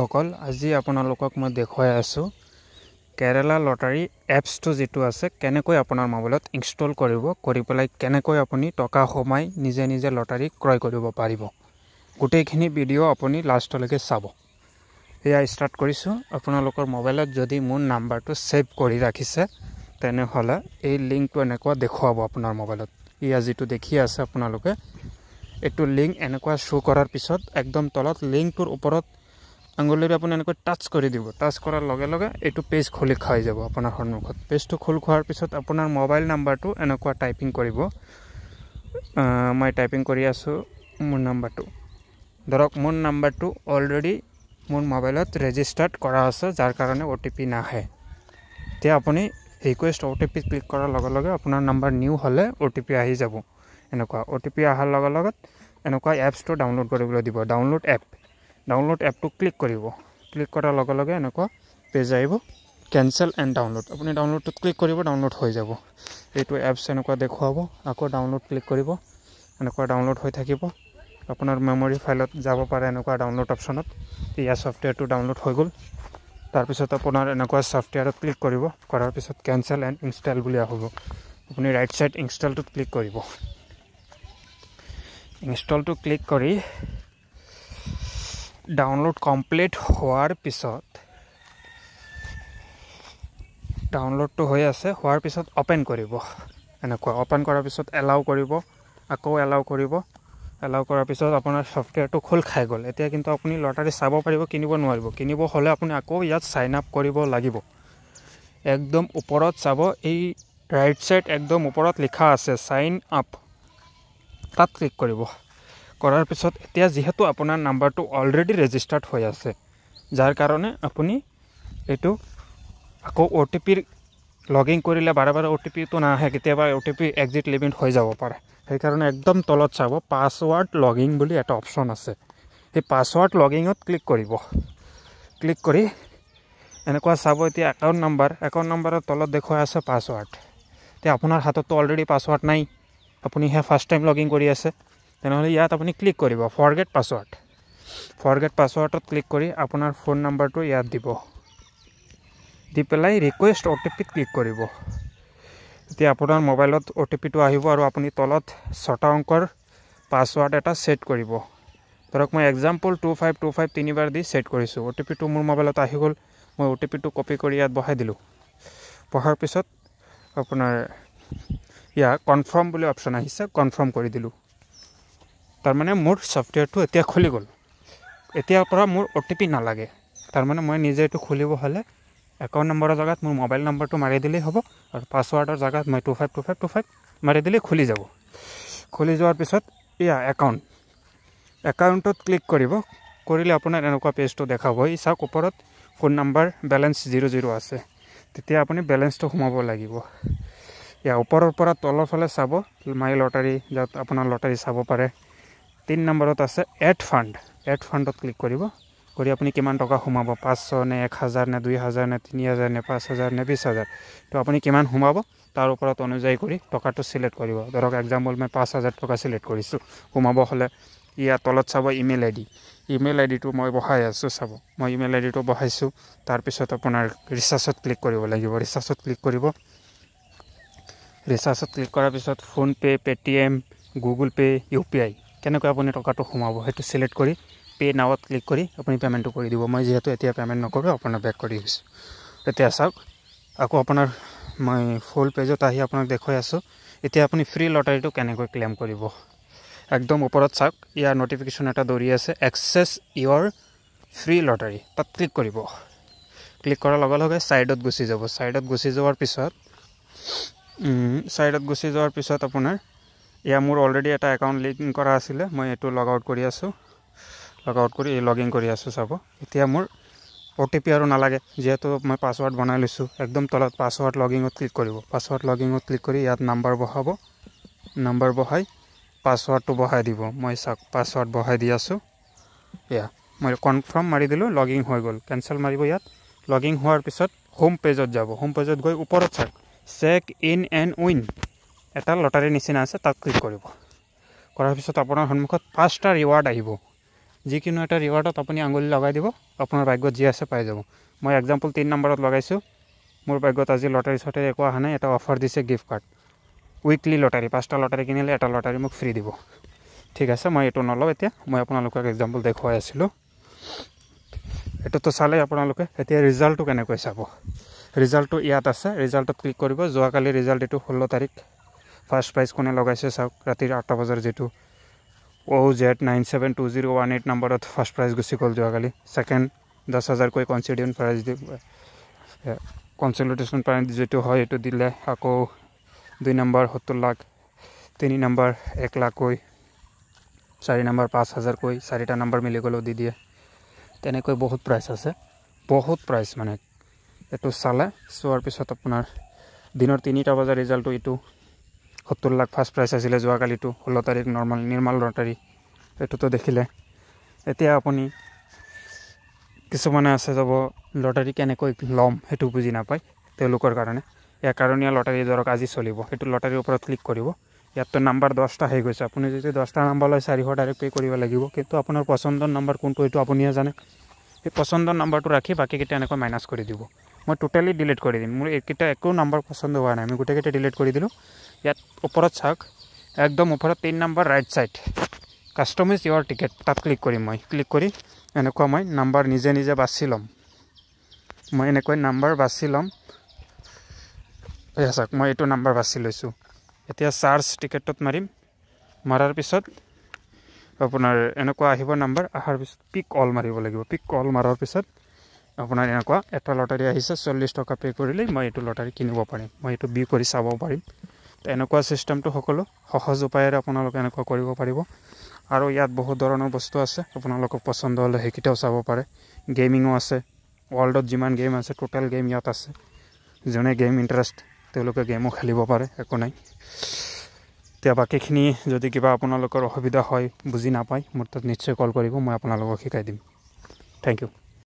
সকল আজি আপোনালোকক মই দেখুৱাই আছো কেৰালা লটাৰী এপছটো যেটো আছে কেনেকৈ আপোনাৰ মোবাইলত ইনষ্টল কৰিব কৰি পেলাই কেনেকৈ আপুনি টকা কমাই নিজে নিজে লটাৰী ক্ৰয় কৰিব পাৰিব গোটেইখিনি ভিডিও আপুনি লাষ্টলৈকে চাব এয়া ষ্টাৰ্ট কৰিছো আপোনালোকৰ মোবাইলত যদি মোৰ নাম্বাৰটো সেভ কৰি ৰাখিছে তেনেহলে এই লিংকটো এনেকুৱা দেখুৱাব আপোনাৰ মোবাইলত ইয়া যেটো দেখি আছে আপোনালোকে এটো লিংক এনেকুৱা শো কৰাৰ পিছত একদম তলত লিংকটোৰ ওপৰত আঙুলিৰে আপুনি এনেকৈ টাচ কৰি দিব টাচ কৰাৰ লগে লগে এটো পেজ খুলি খাই যাব আপোনাৰ সন্মুখত পেজটো খুল খোৱাৰ পিছত আপোনাৰ মোবাইল নাম্বাৰটো এনেকুৱা টাইপিং কৰিব মই টাইপিং কৰি আছো মোৰ নাম্বাৰটো ধৰক মোৰ নাম্বাৰটো অলৰেডি মোৰ মোবাইলত ৰেজিষ্টাৰ্ড কৰা আছে যাৰ কাৰণে ওটিপি নাহে তে আপুনি ৰিকুৱেষ্ট ওটিপি ক্লিক কৰাৰ লগে লগে আপোনাৰ নাম্বাৰ নিউ হলে ওটিপি আহি যাব এনেকুৱা ওটিপি আহাৰ লগে লগে এনেকুৱা এপছটো ডাউনলোড কৰিবলৈ দিব ডাউনলোড এপ to ক্লিক কৰিব ক্লিক কৰাৰ লগে লগে এনেকুৱা পেজ আহিব কেনসেল এন্ড ডাউনলোড আপুনি ডাউনলোড to ক্লিক কৰিব ডাউনলোড হৈ যাব এইটো এপছ এনেকুৱা দেখুৱাব আকৌ ডাউনলোড ক্লিক কৰিব এনেকুৱা ডাউনলোড হৈ থাকিব আপোনাৰ মেমৰি ফাইলত যাব পাৰে এনেকুৱা ডাউনলোড অপচনত ইয়া সফটওয়্যাৰটো ডাউনলোড হৈ গল তাৰ পিছত আপোনাৰ এনেকুৱা সফটওয়্যাৰত ক্লিক কৰিব কৰাৰ পিছত কেনসেল এন্ড ইনষ্টল বুলি আহিব আপুনি right side install to click কৰিব ইনষ্টল to ক্লিক কৰি ডাউনলোড কমপ্লিট হোৱাৰ পিছত ডাউনলোড তো হৈ আছে হোৱাৰ পিছত ওপেন কৰিব এনেকুৱা ওপেন কৰাৰ পিছত এলাউ কৰিব আকৌ এলাউ কৰিব এলাউ কৰাৰ পিছত আপোনাৰ সফটওয়্যাৰটো খোল খাই গল এতিয়া কিন্তু আপুনি লটাৰী চাব পাৰিব কিনিব নোৱাৰিব কিনিব হলে আপুনি আকৌ ইয়াত সাইন আপ কৰিব লাগিব একদম ওপৰত চাব এই ৰাইট সাইড একদম ওপৰত লিখা আছে সাইন আপ তাত ক্লিক কৰিব কৰাৰ পিছত এতিয়া যেহেতু আপোনাৰ নাম্বাৰটো অলৰেডি ৰেজিষ্টাৰ্ড হৈ আছে যাৰ কাৰণে আপুনি এটো আকৌ ওটিপি লগইন কৰিলে বাৰে বাৰে ওটিপি তো না আহে কেতিয়াবা ওটিপি এক্সিট লিমিট হৈ যাব পাৰে সেই কাৰণে একদম তলত চাব পাসওয়াৰ্ড লগইন বুলি এটা অপচন আছে এই পাসওয়াৰ্ড লগইনত ক্লিক কৰিব ক্লিক কৰি এনেকুৱা চাব এতিয়া একাউন্ট নাম্বাৰৰ তলত দেখুৱাই আছে পাসওয়াৰ্ড তে আপোনাৰ হাতত অলৰেডি পাসওয়াৰ্ড নাই আপুনি হে ফাৰ্স্ট টাইম লগইন কৰি আছে তেনেহলে ইয়াত আপুনি ক্লিক কৰিব ফৰগেট পাসওয়াৰ্ডত ক্লিক কৰি আপোনাৰ ফোন নাম্বাৰটো ইয়াত দিব দি পেলাই ৰিকুৱেষ্ট ওটিপি ক্লিক কৰিব এতিয়া আপোনাৰ মোবাইলত ওটিপিটো আহিব আৰু আপুনি তলত 6টা অংকৰ পাসওয়াৰ্ড এটা সেট কৰিব ধৰক মই एग्जांपल 2525 তিনিবাৰ দি সেট কৰিছো ওটিপিটো মোৰ মোবাইলত আহি গল মই ওটিপিটো কপি কৰি ইয়াত বহাই দিলো বহাৰ পিছত আপোনাৰ ইয়া কনফাৰ্ম বুলি অপচন আহিছে কনফাৰ্ম কৰি দিলো তাৰ মানে মোৰ সফটওয়্যাৰটো এতিয়া খুলি গল এতিয়াৰ পৰা মোৰ ওটিপি নালাগে তাৰ মানে মই নিজে এটো খুলিব হলে একাউন্ট নম্বৰৰ জাগাত মোৰ মোবাইল নম্বৰটো মাৰি দিলেই হ'ব আৰু পাসওয়াৰ্ডৰ জাগাত মই 252525 মাৰি দিলে খুলি যাব খুলি যোৱাৰ পিছত ইয়া একাউন্টত ক্লিক কৰিব কৰিলে আপোনাৰ এনেকুৱা পেজটো দেখাব এই চাওক ওপৰত ফোন নম্বৰ বেলেন্স 00 আছে তেতিয়া আপুনি বেলেন্সটো ঘুমাব লাগিব ইয়া ওপৰৰ পৰা তলৰ ফালে চাব মাই লটাৰী যত আপোনাৰ লটাৰী চাব পাৰে 3 নম্বৰত আছে এড ফাণ্ডত ক্লিক কৰিব কৰি আপুনি কিমান টকা ঘুমাব 500 নে 1000 নে 2000 নে 3000 নে 5000 নে 20000 তো আপুনি কিমান ঘুমাব তাৰ ওপৰত অনুযায়ী কৰি টকাটো সিলেক্ট কৰিব ধৰক एग्जांपल মই 5000 টকা সিলেক্ট কৰিছো ঘুমাব হলে ইয়া তলত চাব ইমেইল আইডি টো মই বহাই আছো চাব মই ইমেইল আইডি টো বহাইছো তাৰ পিছত আপোনাৰ ৰিচাৰ্জত ক্লিক কৰিব লাগিব ৰিচাৰ্জত ক্লিক কৰাৰ পিছত phone pay Paytm Google pay UPI কেনেকৈ আপুনি টকাটো ঘুমাব হেতু সিলেক্ট কৰি পে নাওত ক্লিক কৰি আপুনি পেমেন্টটো কৰি দিব মই যেহেতু এতিয়া পেমেন্ট নকৰো আপোনাৰ বেক কৰি দিছো এতিয়া চাওক আকৌ আপোনাৰ মই ফুল পেজত আহি আপোনাক দেখুৱাই আছো এতিয়া আপুনি ফ্ৰী লটাৰীটো কেনেকৈ ক্লেম কৰিব একদম ওপৰত চাওক ইয়াৰ নোটিফিকেশন এটা দৰি আছে এক্সেস ইওৰ ফ্ৰী লটাৰী তাত ক্লিক কৰিব ক্লিক কৰাৰ লগে লগে সাইডত গুচি যাব সাইডত গুচি যোৱাৰ পিছত আপোনাৰ ইয়া মোৰ অলৰেডি এটা একাউন্ট লিংক কৰা আছিল মই এটো লগ আউট কৰি লগইন কৰি আছো চাব এতিয়া মোৰ ওটিপি আৰু নালাগে যেহেতু মই পাসওয়াৰ্ড বনাই লৈছো একদম তলত পাসওয়াৰ্ড লগইনত ক্লিক কৰিব পাসওয়াৰ্ড লগইনত ক্লিক কৰি ইয়াত নাম্বাৰ বহাই পাসওয়াৰ্ডটো বহাই দিব মই চাক পাসওয়াৰ্ড বহাই দি আছো ইয়া মই কনফাৰ্ম মাৰি দিলো লগইন হৈ গল কেনসেল মাৰিব ইয়াত লগইন হোৱাৰ পিছত হোম পেজত যাব হোম পেজত গৈ ওপৰত চাক চেক ইন এণ্ড উইন এটা লটাৰী নিচিনা আছে তাক ক্লিক কৰিব কৰাৰ পিছত আপোনাৰ সন্মুখত 5টা ৰিৱাৰ্ড আহিব যিকোনো এটা ৰিৱাৰ্ডত আপুনি আঙুলি লগাই দিব আপোনাৰ ভাগ্যত যি আছে পাই যাব মই এক্সাম্পল 3 নম্বৰত লগাইছোঁ মোৰ ভাগ্যত আজি লটাৰী চটাৰী একো অহা নাই এটা অফাৰ দিছে গিফট কাৰ্ড উইকলি লটাৰী 5টা লটাৰী কিনিলে এটা লটাৰী মোক ফ্ৰী দিব ঠিক আছে মই এইটো নলওঁ এতিয়া মই আপোনালোকক এক্সাম্পল দেখুৱাই আছিলোঁ এইটোতো চালে আপোনালোকে এতিয়া ৰিজাল্টটো কেনেকৈ চাব ৰিজাল্টটো ইয়াত আছে ৰিজাল্টত ক্লিক কৰিব যোৱাকালি ৰিজাল্ট এইটো 16 তাৰিখ ফাৰ্ষ্ট প্ৰাইজ কোনে লগাইছে চাওক ৰাতিৰ 8টা বজাৰ যেটো OZ972018 নম্বৰত ফাৰ্ষ্ট প্ৰাইজ গুচি গ'ল যোৱাকালি সেকেন্ড 10,000 কৈ কনসিডাৰেশন প্ৰাইজ দি কনসলিডেশন প্ৰাইজ যেটো হয় এটো দিলে আকৌ 2 নম্বৰ 70 লাখ 3 নম্বৰ 1 লাখ কৈ 4 নম্বৰ 5,000 কৈ 4টা নম্বৰ মিলি গলো দি দিয়ে তেনেকৈ বহুত প্ৰাইজ আছে বহুত প্ৰাইজ মানে এটো চালে সোৱাৰ পিছত আপোনাৰ দিনৰ 3টা বজাৰ ৰিজাল্টটো এটো 70 লাখ ফাৰ্ষ্ট প্ৰাইজ আছিল যোৱাকালিটো 16 তাৰিখ নিৰ্মাল লটাৰী এটোতো দেখিলে এতিয়া আপুনি কিছুমানে আছে যাব লটাৰী কেনেকৈ লম হেতু বুজি নাপায় তেওঁলোকৰ কাৰণে ইয়াৰ কাৰণীয়া লটাৰী ধৰক আজি চলিব হেতু লটাৰীৰ ওপৰত ক্লিক কৰিব ইয়াত নাম্বাৰ 10টা হৈ গৈছে আপুনি যদি 10টা নাম্বাৰ লয় 400 ডাইৰেক্ট পে কৰিব লাগিব কিন্তু আপোনাৰ পছন্দৰ নাম্বাৰ কোনটো এটো আপুনিয়ে জানে এই পছন্দৰ নাম্বাৰটো ৰাখি বাকি কিটা এনেকৈ মাইনাস কৰি দিব মই টোটালি ডিলিট কৰি দিম মোৰ এইকিটা একো নাম্বাৰ পছন্দ হোৱা নাই আমি গোটেইকিটা ডিলিট কৰি দিলো ইয়াত ওপৰত চাওক একদম ওপৰত 3 number right side customise your ticket তাত ক্লিক কৰিম মই ক্লিক কৰি এনেকুৱা মই নাম্বাৰ নিজে নিজে বাছি লম মই এনেকৈ নাম্বাৰ বাছি লম এয়া চাওক মই এটো নাম্বাৰ বাছি লৈছো এতিয়া সাৰ্চ টিকেটত মাৰিম মাৰাৰ পিছত আপোনাৰ এনেকুৱা আহিব নাম্বাৰ আহাৰ পিছত পিক অল মাৰিব লাগিব পিক অল মাৰাৰ পিছত আপোনাৰ এনেকুৱা এটা লটাৰী আহিছে 40 টকা পে কৰিলে মই এটো লটাৰী কিনিব পাৰিম মই এটো বি কৰি চাব পাৰিম এনেকুৱা সিস্টেমটো সকলো সহজ উপায়েৰে আপোনালোকে এনেকুৱা কৰিব পাৰিব আৰু ইয়াত বহুত ধৰণৰ বস্তু আছে আপোনালোকক পছন্দ হলে হেকিটাও চাব পাৰে গেমিংও আছে ওয়াৰ্ল্ডত যিমান গেম আছে টোটাল গেম ইয়াত আছে জনে গেম ইন্টাৰেষ্ট তেওঁলোকে গেমও খেলিব পাৰে একো নাই তে বাকিখিনি যদি কিবা আপোনালোকৰ অসুবিধা হয় বুজি নাপায় মোৰ তাত নিশ্চয় কল কৰিব মই আপোনালোকক শিকাই দিম থ্যাংক ইউ